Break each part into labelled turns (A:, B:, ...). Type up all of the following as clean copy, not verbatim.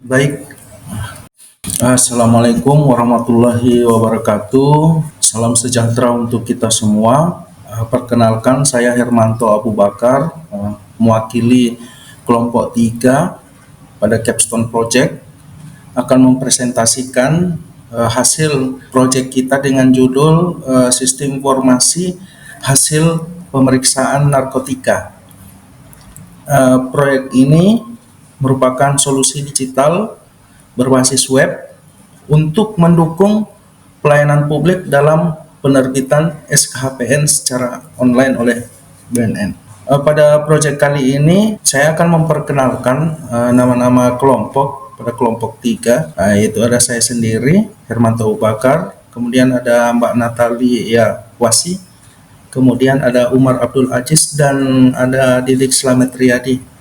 A: Baik, Assalamualaikum warahmatullahi wabarakatuh. Salam sejahtera untuk kita semua. Perkenalkan, saya Hermanto Abu Bakar, mewakili kelompok 3 pada Capstone Project, akan mempresentasikan hasil proyek kita dengan judul Sistem Informasi Hasil Pemeriksaan Narkotika. Proyek ini merupakan solusi digital berbasis web untuk mendukung pelayanan publik dalam penerbitan SKHPN secara online oleh BNN. Pada proyek kali ini saya akan memperkenalkan nama-nama kelompok pada kelompok 3, yaitu ada saya sendiri, Hermanto Bakar, kemudian ada Mbak Natalia Wasi, kemudian ada Umar Abdul Aziz, dan ada Didik Slamet Riyadi.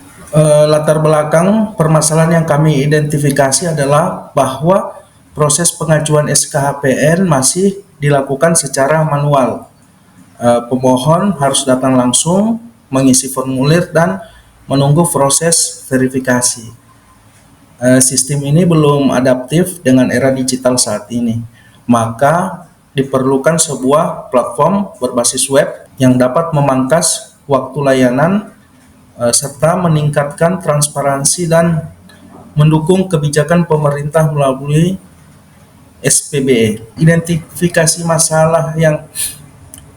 A: Latar belakang permasalahan yang kami identifikasi adalah bahwa proses pengajuan SKHPN masih dilakukan secara manual. Pemohon harus datang langsung, mengisi formulir, dan menunggu proses verifikasi. Sistem ini belum adaptif dengan era digital saat ini, maka diperlukan sebuah platform berbasis web yang dapat memangkas waktu layanan serta meningkatkan transparansi dan mendukung kebijakan pemerintah melalui SPBE. Identifikasi masalah yang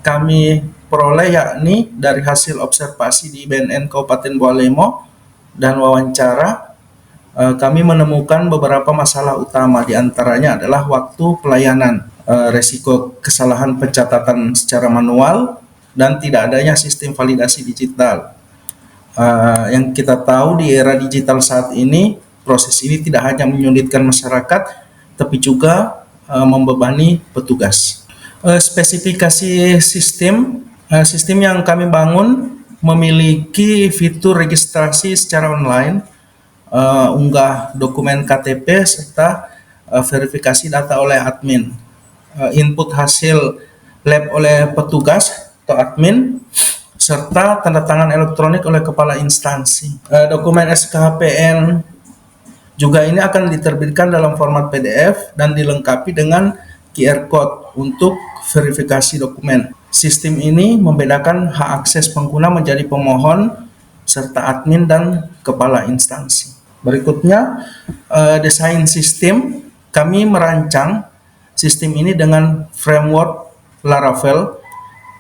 A: kami peroleh yakni dari hasil observasi di BNN Kabupaten Bawalemo dan wawancara, kami menemukan beberapa masalah utama, diantaranya adalah waktu pelayanan, resiko kesalahan pencatatan secara manual, dan tidak adanya sistem validasi digital. Yang kita tahu di era digital saat ini, proses ini tidak hanya menyulitkan masyarakat, tapi juga membebani petugas. Spesifikasi sistem yang kami bangun memiliki fitur registrasi secara online, unggah dokumen KTP, serta verifikasi data oleh admin, input hasil lab oleh petugas atau admin, serta tanda tangan elektronik oleh kepala instansi. Dokumen SKHPN juga ini akan diterbitkan dalam format PDF dan dilengkapi dengan QR Code untuk verifikasi dokumen. Sistem ini membedakan hak akses pengguna menjadi pemohon, serta admin dan kepala instansi. Berikutnya, desain sistem. Kami merancang sistem ini dengan framework Laravel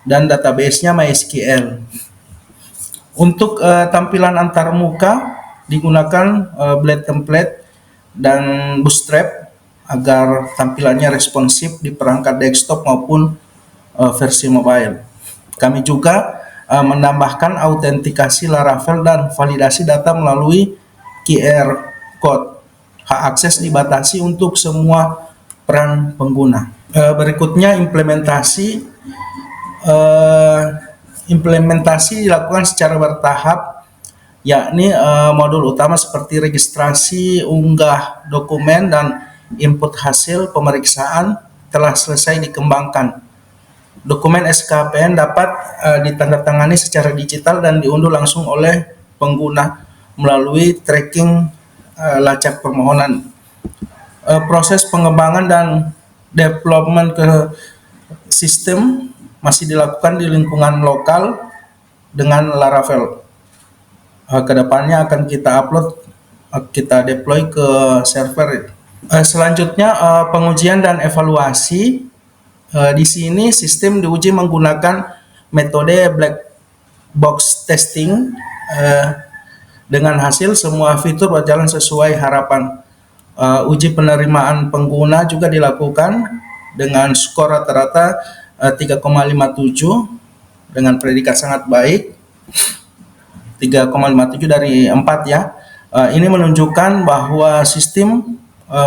A: dan database-nya MySQL. Untuk tampilan antarmuka digunakan Blade template dan Bootstrap agar tampilannya responsif di perangkat desktop maupun versi mobile. Kami juga menambahkan autentikasi Laravel dan validasi data melalui QR Code. Hak akses dibatasi untuk semua peran pengguna. Berikutnya implementasi dilakukan secara bertahap, yakni modul utama seperti registrasi, unggah dokumen, dan input hasil pemeriksaan telah selesai dikembangkan. Dokumen SKHPN dapat ditandatangani secara digital dan diunduh langsung oleh pengguna melalui tracking lacak permohonan. Proses pengembangan dan development ke sistem masih dilakukan di lingkungan lokal dengan Laravel. Kedepannya akan kita upload, kita deploy ke server. Selanjutnya pengujian dan evaluasi. Di sini sistem diuji menggunakan metode black box testing. Dengan hasil semua fitur berjalan sesuai harapan. Uji penerimaan pengguna juga dilakukan dengan skor rata-rata 3,57 dengan predikat sangat baik, 3,57 dari 4 ya. Ini menunjukkan bahwa sistem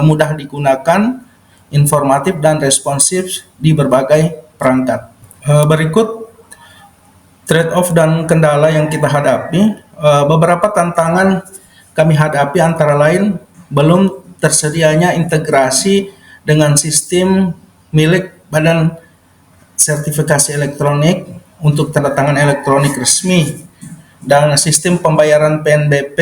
A: mudah digunakan, informatif, dan responsif di berbagai perangkat. Berikut trade-off dan kendala yang kita hadapi. Beberapa tantangan kami hadapi antara lain belum tersedianya integrasi dengan sistem milik Badan Sertifikasi Elektronik untuk tanda tangan elektronik resmi dan sistem pembayaran PNBP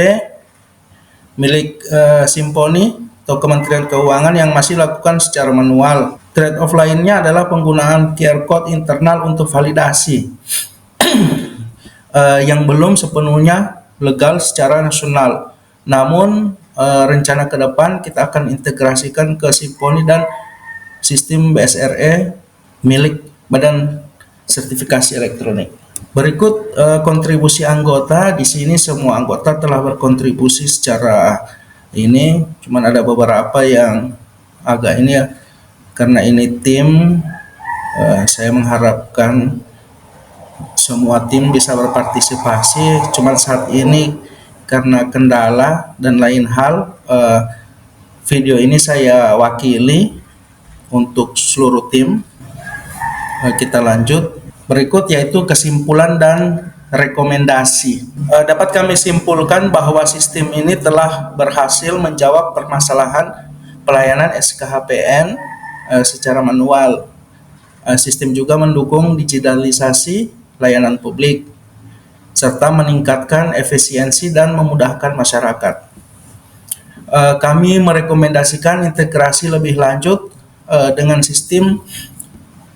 A: milik Simponi atau Kementerian Keuangan yang masih lakukan secara manual. Trade-off lainnya adalah penggunaan QR code internal untuk validasi yang belum sepenuhnya legal secara nasional. Namun rencana ke depan kita akan integrasikan ke Simponi dan sistem BSRE milik Badan Sertifikasi Elektronik. Berikut kontribusi anggota. Di sini semua anggota telah berkontribusi secara ini, cuman ada beberapa yang agak ini ya, karena ini tim, saya mengharapkan semua tim bisa berpartisipasi. Cuman saat ini karena kendala dan lain hal, video ini saya wakili untuk seluruh tim. Kita lanjut. Berikut yaitu kesimpulan dan rekomendasi. Dapat kami simpulkan bahwa sistem ini telah berhasil menjawab permasalahan pelayanan SKHPN secara manual. Sistem juga mendukung digitalisasi layanan publik serta meningkatkan efisiensi dan memudahkan masyarakat. Kami merekomendasikan integrasi lebih lanjut dengan sistem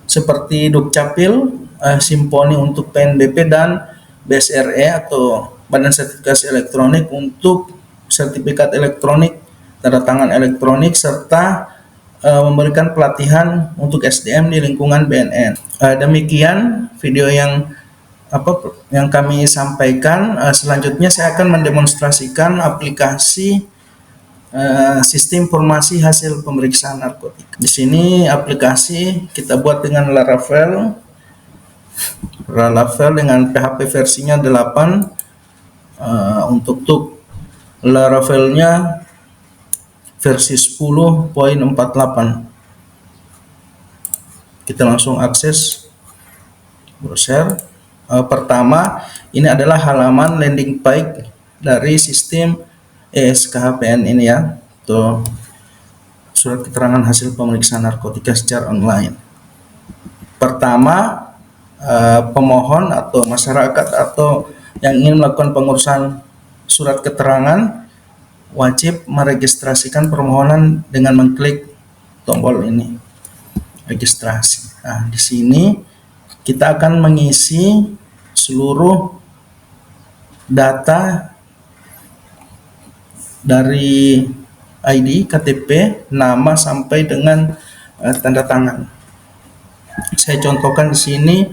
A: seperti Dukcapil, Simponi untuk PNBP, dan BSRE atau Badan Sertifikasi Elektronik untuk sertifikat elektronik, tanda tangan elektronik, serta memberikan pelatihan untuk SDM di lingkungan BNN. Demikian video yang kami sampaikan. Selanjutnya saya akan mendemonstrasikan aplikasi sistem informasi hasil pemeriksaan narkotika. Di sini aplikasi kita buat dengan Laravel dengan PHP versinya 8. Untuk Laravelnya versi 10.48. Kita langsung akses browser. Pertama, ini adalah halaman landing page dari sistem SKHPN ini ya, tuh surat keterangan hasil pemeriksaan narkotika secara online. Pertama, pemohon atau masyarakat atau yang ingin melakukan pengurusan surat keterangan wajib meregistrasikan permohonan dengan mengklik tombol ini, registrasi. Nah, di sini kita akan mengisi seluruh data dari ID, KTP, nama sampai dengan tanda tangan. Saya contohkan di sini,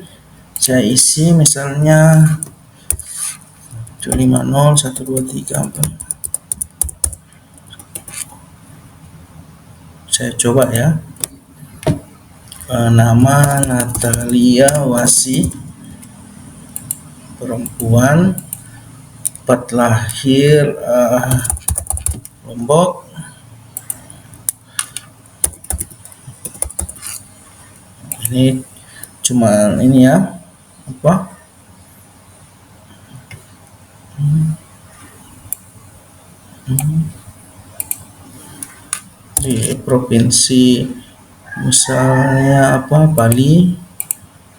A: saya isi misalnya 250 123 4. Saya coba ya. Nama Natalia Wasi, perempuan, tempat lahir Lombok. Ini cuma ini ya, di provinsi misalnya Bali,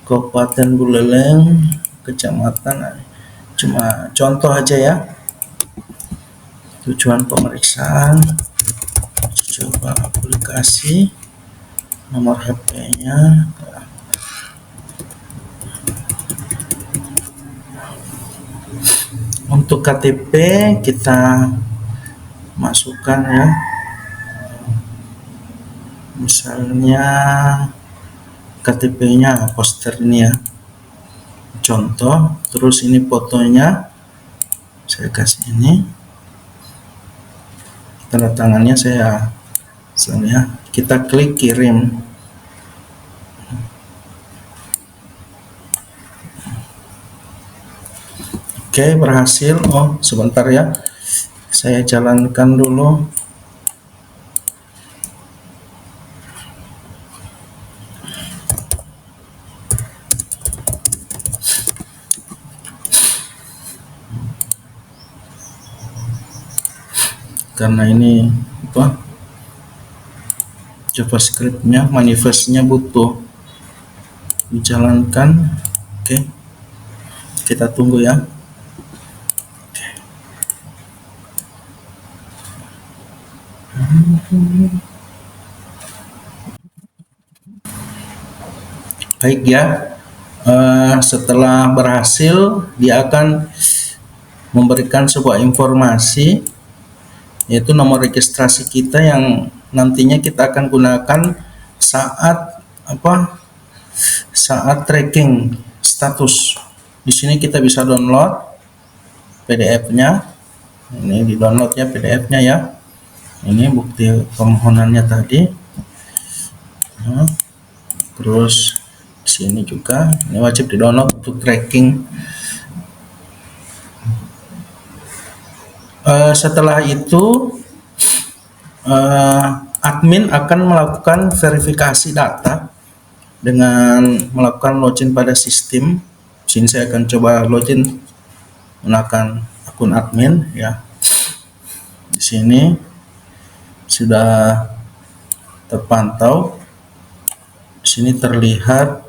A: Kabupaten Buleleng, kecamatan. Cuma contoh aja ya. Tujuan pemeriksaan, coba aplikasi, nomor HP-nya. Untuk KTP kita masukkan ya, misalnya KTP-nya poster ini ya, contoh. Terus ini fotonya saya kasih ini, tanda tangannya saya misalnya, kita klik kirim. Oke, berhasil. Oh, sebentar ya, saya jalankan dulu. Karena ini JavaScript-nya, manifestnya butuh dijalankan. Oke, kita tunggu ya. Baik ya, setelah berhasil dia akan memberikan sebuah informasi, yaitu nomor registrasi kita yang nantinya kita akan gunakan saat saat tracking status. Di sini kita bisa download PDF-nya. Ini di downloadnya PDF-nya ya. Ini bukti permohonannya tadi. Nah, terus di sini juga ini wajib di download untuk tracking. Setelah itu admin akan melakukan verifikasi data dengan melakukan login pada sistem. Di sini saya akan coba login menggunakan akun admin ya. Di sini sudah terpantau. Di sini terlihat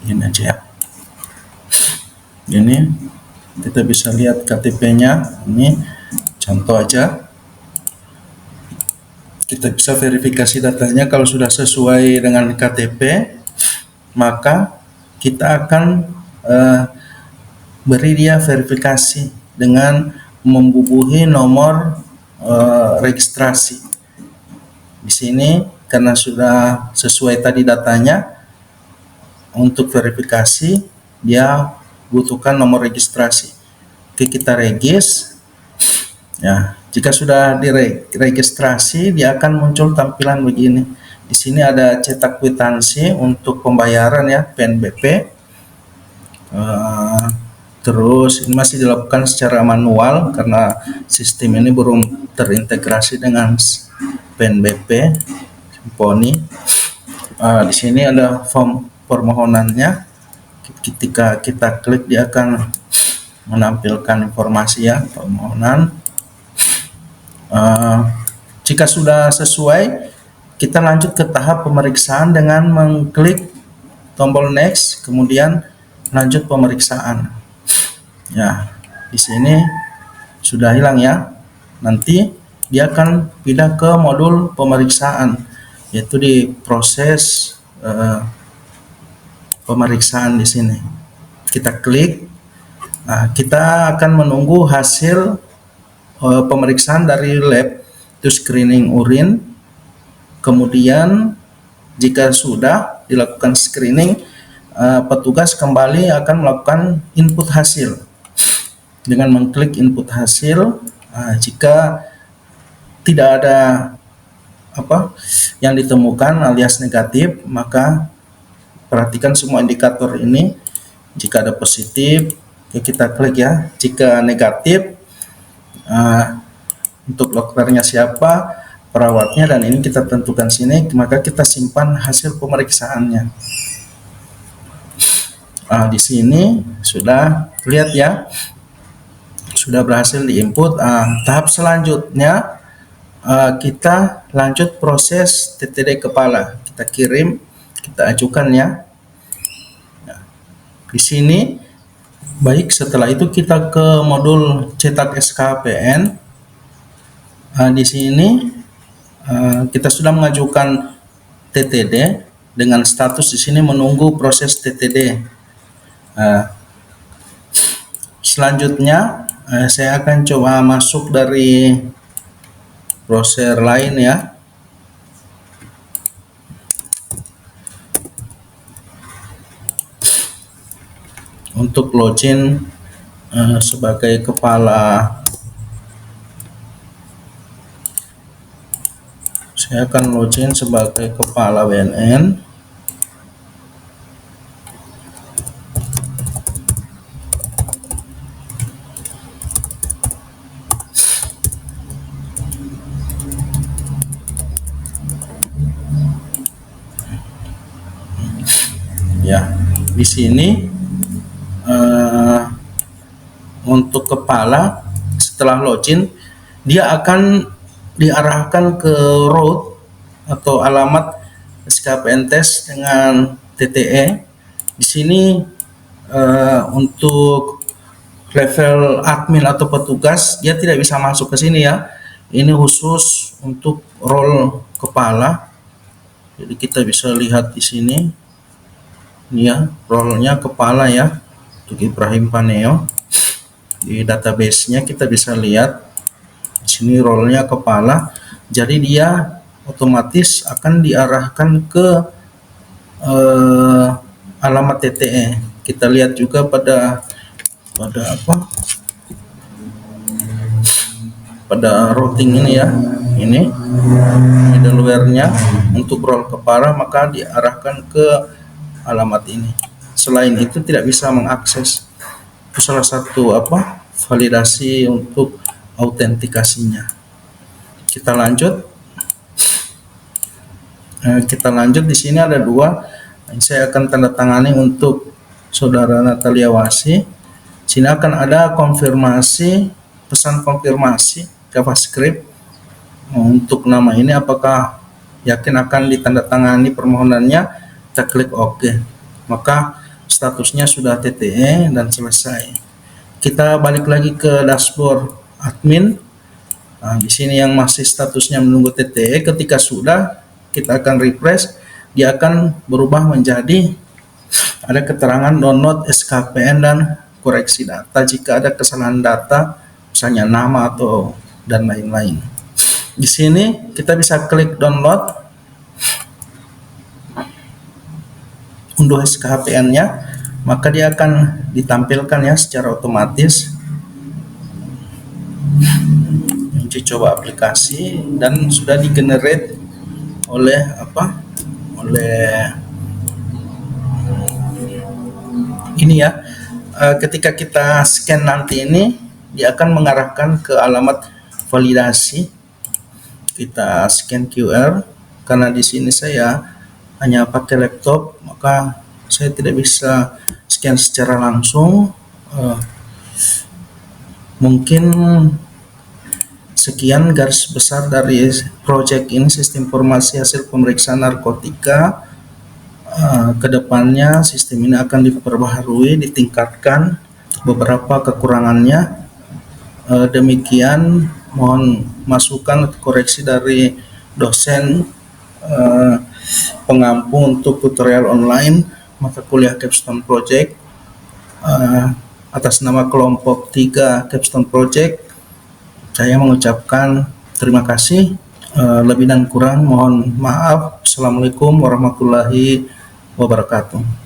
A: ini aja ya. Ini kita bisa lihat KTP-nya. Ini contoh aja. Kita bisa verifikasi datanya. Kalau sudah sesuai dengan KTP, maka kita akan beri dia verifikasi dengan membubuhi nomor registrasi. Di sini karena sudah sesuai tadi datanya, untuk verifikasi dia butuhkan nomor registrasi. Oke, kita regis. Ya, jika sudah diregistrasi, dia akan muncul tampilan begini. Di sini ada cetak kwitansi untuk pembayaran ya, PNBP. Terus ini masih dilakukan secara manual karena sistem ini belum terintegrasi dengan PNBP Symphony. Di sini ada form permohonannya. Ketika kita klik, dia akan menampilkan informasi ya, permohonan. Jika sudah sesuai, kita lanjut ke tahap pemeriksaan dengan mengklik tombol next, kemudian lanjut pemeriksaan. Ya, di sini sudah hilang ya. Nanti dia akan pindah ke modul pemeriksaan, yaitu di proses pemeriksaan. Di sini kita klik. Nah, kita akan menunggu hasil pemeriksaan dari lab, itu screening urin. Kemudian jika sudah dilakukan screening, petugas kembali akan melakukan input hasil dengan mengklik input hasil. Jika tidak ada yang ditemukan alias negatif, maka perhatikan semua indikator ini. Jika ada positif, kita klik ya. Jika negatif, untuk dokternya siapa, perawatnya, dan ini kita tentukan sini, maka kita simpan hasil pemeriksaannya. Di sini sudah lihat ya, sudah berhasil diinput. Tahap selanjutnya kita lanjut proses TTD kepala. Kita kirim, kita ajukan ya. Di sini baik, setelah itu kita ke modul cetak SKHPN. Di sini kita sudah mengajukan TTD dengan status di sini menunggu proses TTD. Selanjutnya saya akan coba masuk dari browser lain ya. Untuk login sebagai kepala, saya akan login sebagai kepala BNN. Ya, di sini untuk kepala, setelah login dia akan diarahkan ke route atau alamat SKHPN tes dengan TTE. Di sini untuk level admin atau petugas dia tidak bisa masuk ke sini ya. Ini khusus untuk role kepala. Jadi kita bisa lihat di sini. Ini ya, role-nya kepala ya untuk Ibrahim Paneo. Di database-nya kita bisa lihat di sini role-nya kepala. Jadi dia otomatis akan diarahkan ke alamat TTE. Kita lihat juga pada routing ini ya, ini middleware-nya untuk role kepala, maka diarahkan ke alamat ini. Selain itu tidak bisa mengakses. Itu salah satu validasi untuk autentikasinya. Kita lanjut. Di sini ada dua. Saya akan tanda tangani untuk saudara Natalia Wasi. Sini akan ada konfirmasi, pesan konfirmasi JavaScript untuk nama ini, apakah yakin akan ditandatangani permohonannya. Kita klik OK, maka statusnya sudah TTE dan selesai. Kita balik lagi ke dashboard admin. Nah, di sini yang masih statusnya menunggu TTE, ketika sudah kita akan refresh, dia akan berubah menjadi ada keterangan download SKPN dan koreksi data jika ada kesalahan data, misalnya nama atau dan lain-lain. Di sini kita bisa klik download, unduh SKPN-nya, maka dia akan ditampilkan ya secara otomatis. Uji coba aplikasi dan sudah di-generate oleh ini ya. Ketika kita scan nanti ini, dia akan mengarahkan ke alamat validasi. Kita scan QR, karena di sini saya hanya pakai laptop, maka saya tidak bisa scan secara langsung. Mungkin sekian garis besar dari project ini, sistem informasi hasil pemeriksaan narkotika. Kedepannya sistem ini akan diperbaharui, ditingkatkan beberapa kekurangannya. Demikian, mohon masukan koreksi dari dosen pengampu untuk tutorial online mata kuliah Capstone Project atas nama kelompok 3 Capstone Project. Saya mengucapkan terima kasih. Lebih dan kurang mohon maaf. Assalamualaikum warahmatullahi wabarakatuh.